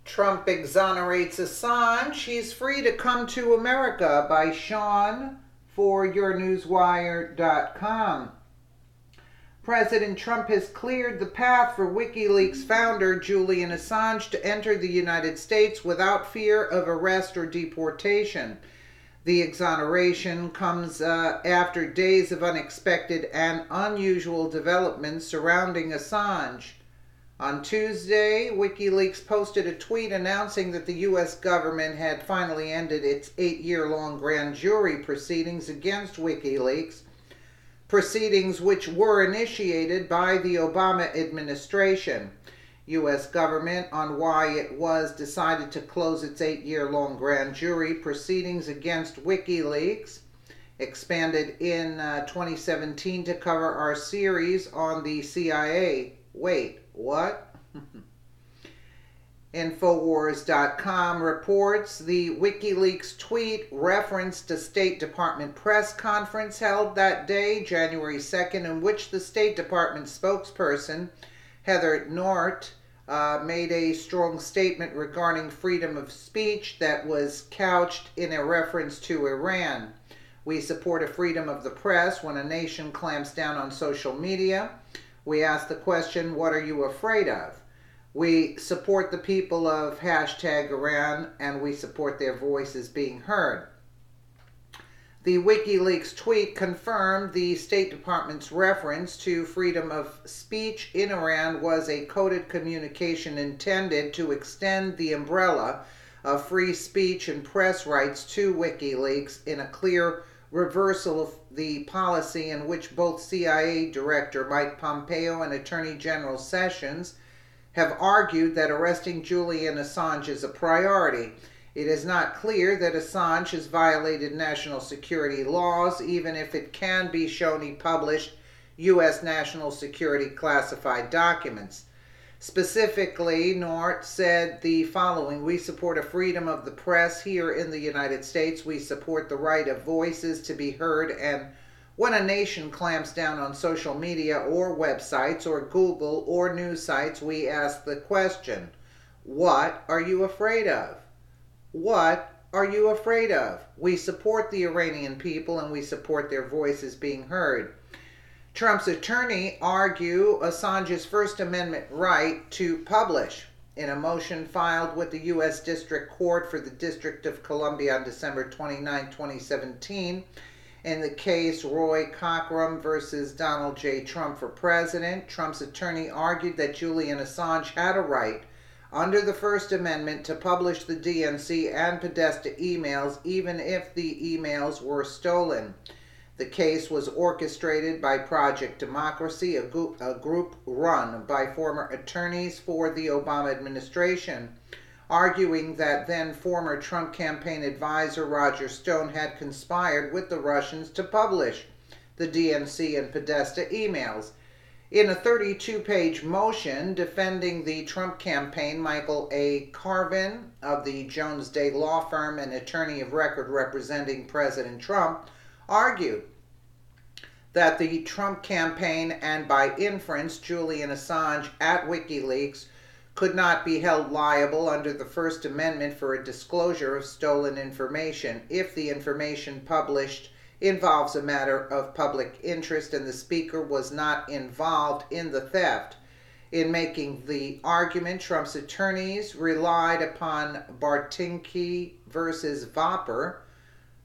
Trump exonerates Assange. He's free to come to America by Sean for yournewswire.com. President Trump has cleared the path for WikiLeaks founder Julian Assange to enter the United States without fear of arrest or deportation. The exoneration comes after days of unexpected and unusual developments surrounding Assange. On Tuesday, WikiLeaks posted a tweet announcing that the U.S. government had finally ended its 8-year-long grand jury proceedings against WikiLeaks, proceedings which were initiated by the Obama administration. U.S. government on why it was decided to close its 8-year-long grand jury proceedings against WikiLeaks, expanded in 2017 to cover our series on the CIA. Wait, what? Infowars.com reports the WikiLeaks tweet referenced a State Department press conference held that day, January 2nd, in which the State Department spokesperson, Heather Nauert, made a strong statement regarding freedom of speech that was couched in a reference to Iran. We support a freedom of the press when a nation clamps down on social media. We ask the question, what are you afraid of? We support the people of #Iran, and we support their voices being heard. The WikiLeaks tweet confirmed the State Department's reference to freedom of speech in Iran was a coded communication intended to extend the umbrella of free speech and press rights to WikiLeaks in a clear reversal of the policy in which both CIA Director Mike Pompeo and Attorney General Sessions have argued that arresting Julian Assange is a priority. It is not clear that Assange has violated national security laws, even if it can be shown he published U.S. national security classified documents. Specifically, Nauert said the following: we support a freedom of the press here in the United States. We support the right of voices to be heard, and when a nation clamps down on social media or websites or Google or news sites, we ask the question, what are you afraid of? What are you afraid of? We support the Iranian people and we support their voices being heard. Trump's attorney argue Assange's First Amendment right to publish. In a motion filed with the U.S. District Court for the District of Columbia on December 29, 2017, in the case Roy Cockrum versus Donald J. Trump for president, Trump's attorney argued that Julian Assange had a right under the First Amendment to publish the DNC and Podesta emails even if the emails were stolen. The case was orchestrated by Project Democracy, a group run by former attorneys for the Obama administration, arguing that then former Trump campaign advisor Roger Stone had conspired with the Russians to publish the DNC and Podesta emails. In a 32-page motion defending the Trump campaign, Michael A. Carvin of the Jones Day law firm and attorney of record representing President Trump argued that the Trump campaign and by inference Julian Assange at WikiLeaks could not be held liable under the First Amendment for a disclosure of stolen information if the information published involves a matter of public interest and the speaker was not involved in the theft. In making the argument, Trump's attorneys relied upon Bartinki versus Vopper,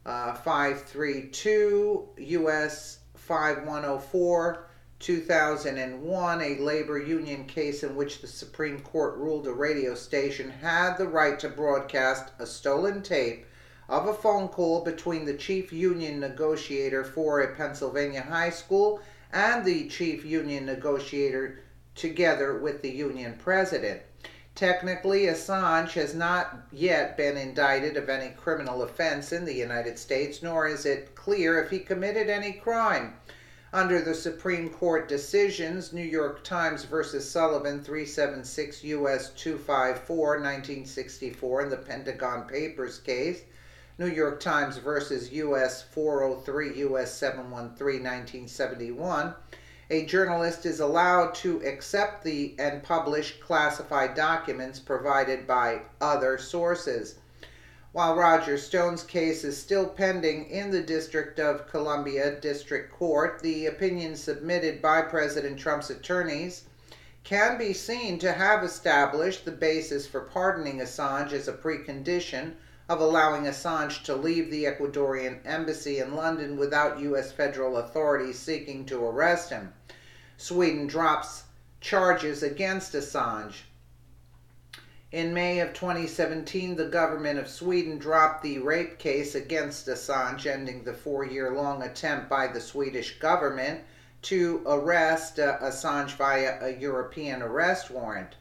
532 U.S. 5104, 2001, a labor union case in which the Supreme Court ruled a radio station had the right to broadcast a stolen tape of a phone call between the chief union negotiator for a Pennsylvania high school and the chief union negotiator together with the union president. Technically, Assange has not yet been indicted of any criminal offense in the United States, nor is it clear if he committed any crime. Under the Supreme Court decisions, New York Times versus Sullivan, 376 U.S. 254, 1964, and the Pentagon Papers case, New York Times versus U.S. 403 U.S. 713, 1971, a journalist is allowed to accept and publish classified documents provided by other sources. While Roger Stone's case is still pending in the District of Columbia District Court, the opinion submitted by President Trump's attorneys can be seen to have established the basis for pardoning Assange as a precondition of allowing Assange to leave the Ecuadorian embassy in London without U.S. federal authorities seeking to arrest him. Sweden drops charges against Assange. In May of 2017, the government of Sweden dropped the rape case against Assange, ending the 4-year-long attempt by the Swedish government to arrest Assange via a European arrest warrant.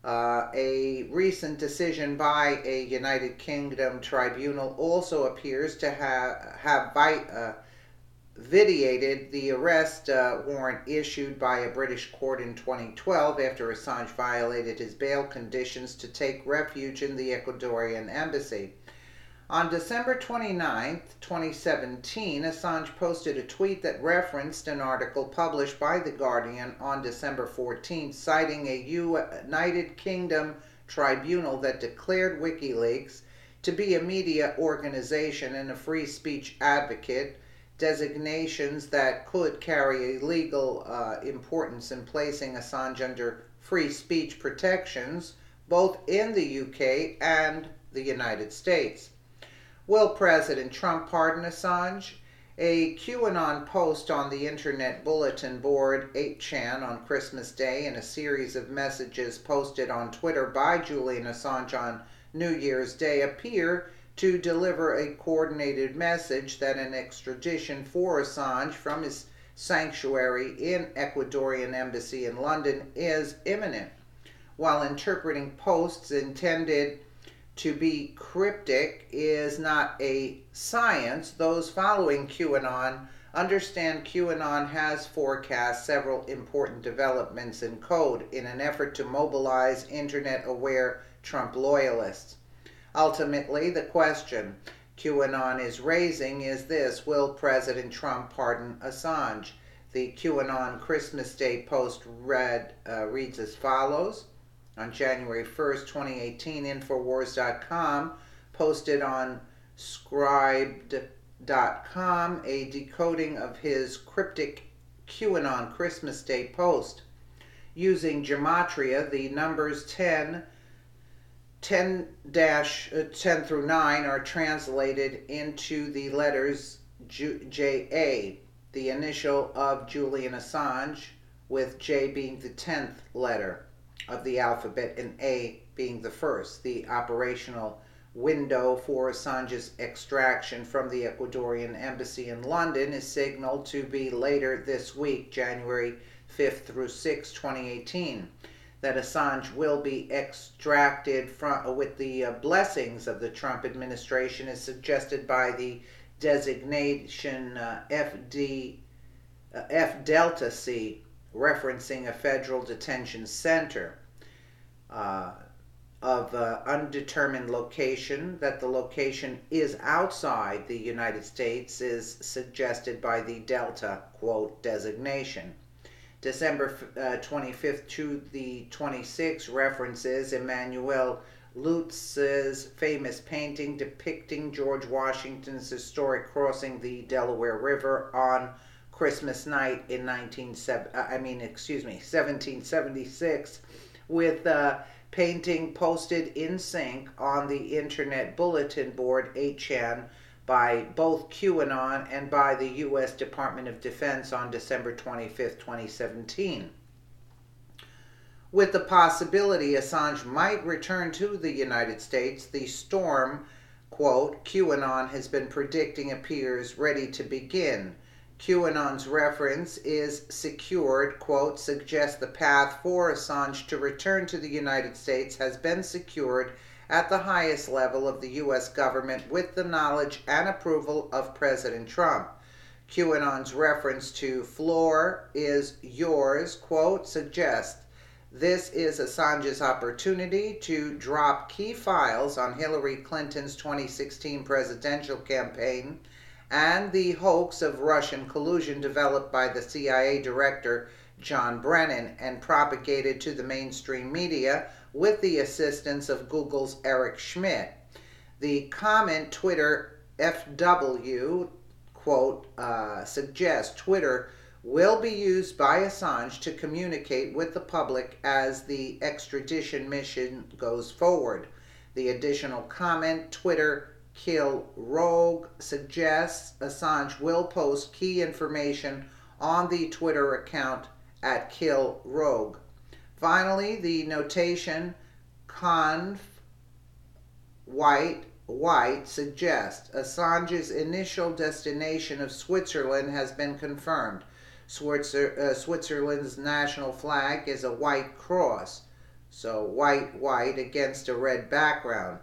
A recent decision by a United Kingdom tribunal also appears to have vitiated the arrest warrant issued by a British court in 2012 after Assange violated his bail conditions to take refuge in the Ecuadorian embassy. On December 29, 2017, Assange posted a tweet that referenced an article published by The Guardian on December 14, citing a United Kingdom tribunal that declared WikiLeaks to be a media organization and a free speech advocate, designations that could carry a legal importance in placing Assange under free speech protections, both in the UK and the United States. Will President Trump pardon Assange? A QAnon post on the Internet Bulletin Board 8chan on Christmas Day and a series of messages posted on Twitter by Julian Assange on New Year's Day appear to deliver a coordinated message that an extradition for Assange from his sanctuary in Ecuadorian embassy in London is imminent. While interpreting posts intended to be cryptic is not a science, those following QAnon understand QAnon has forecast several important developments in code in an effort to mobilize internet-aware Trump loyalists. Ultimately, the question QAnon is raising is this: will President Trump pardon Assange? The QAnon Christmas Day post reads as follows. On January 1st, 2018, Infowars.com posted on Scribd.com a decoding of his cryptic QAnon Christmas Day post. Using gematria, the numbers 10 through 9 are translated into the letters JA, the initial of Julian Assange, with J being the 10th letter of the alphabet and A being the first. The operational window for Assange's extraction from the Ecuadorian embassy in London is signaled to be later this week, January 5th through 6th, 2018. That Assange will be extracted with the blessings of the Trump administration is suggested by the designation F Delta C, referencing a federal detention center of undetermined location. That the location is outside the United States is suggested by the Delta, quote, designation. December 25th to the 26th references Emmanuel Lutz's famous painting depicting George Washington's historic crossing the Delaware River on Christmas night in 1776, with painting posted in sync on the Internet Bulletin Board 8chan by both QAnon and by the U.S. Department of Defense on December 25, 2017. With the possibility Assange might return to the United States, the storm, quote, QAnon has been predicting appears ready to begin. QAnon's reference is secured, quote, suggests the path for Assange to return to the United States has been secured at the highest level of the U.S. government with the knowledge and approval of President Trump. QAnon's reference to floor is yours, quote, suggests this is Assange's opportunity to drop key files on Hillary Clinton's 2016 presidential campaign and the hoax of Russian collusion developed by the CIA director John Brennan and propagated to the mainstream media with the assistance of Google's Eric Schmidt. The comment Twitter FW quote suggests Twitter will be used by Assange to communicate with the public as the extradition mission goes forward. The additional comment, Twitter Kill Rogue, suggests Assange will post key information on the Twitter account at Kill Rogue. Finally, the notation conf white suggests Assange's initial destination of Switzerland has been confirmed. Switzerland's national flag is a white cross, so white against a red background.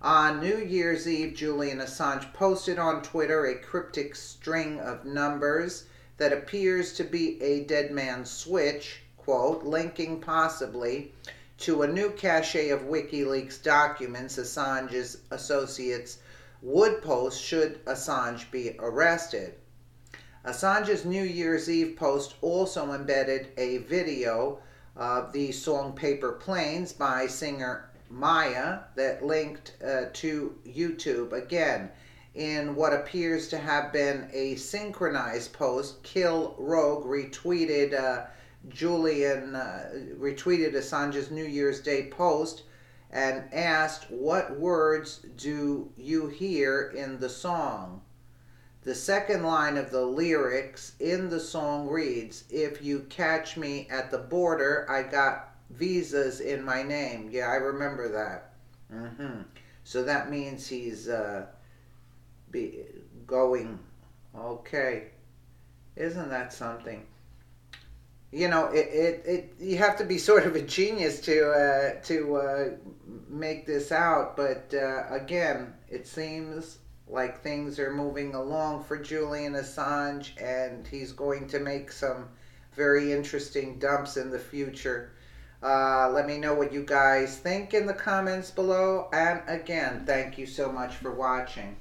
On New Year's Eve, Julian Assange posted on Twitter a cryptic string of numbers that appears to be a dead man's switch, quote, linking possibly to a new cache of WikiLeaks documents Assange's associates would post should Assange be arrested. Assange's New Year's Eve post also embedded a video of the song Paper Planes by singer Maya that linked to YouTube. Again, in what appears to have been a synchronized post, Kill Rogue retweeted Assange's New Year's Day post and asked, "What words do you hear in the song?" The second line of the lyrics in the song reads, "If you catch me at the border, I got visas in my name." Yeah, I remember that. So that means he's going. Okay, isn't that something? You know, you have to be sort of a genius to make this out. But again, it seems like things are moving along for Julian Assange, and he's going to make some very interesting dumps in the future. Let me know what you guys think in the comments below. And again, thank you so much for watching.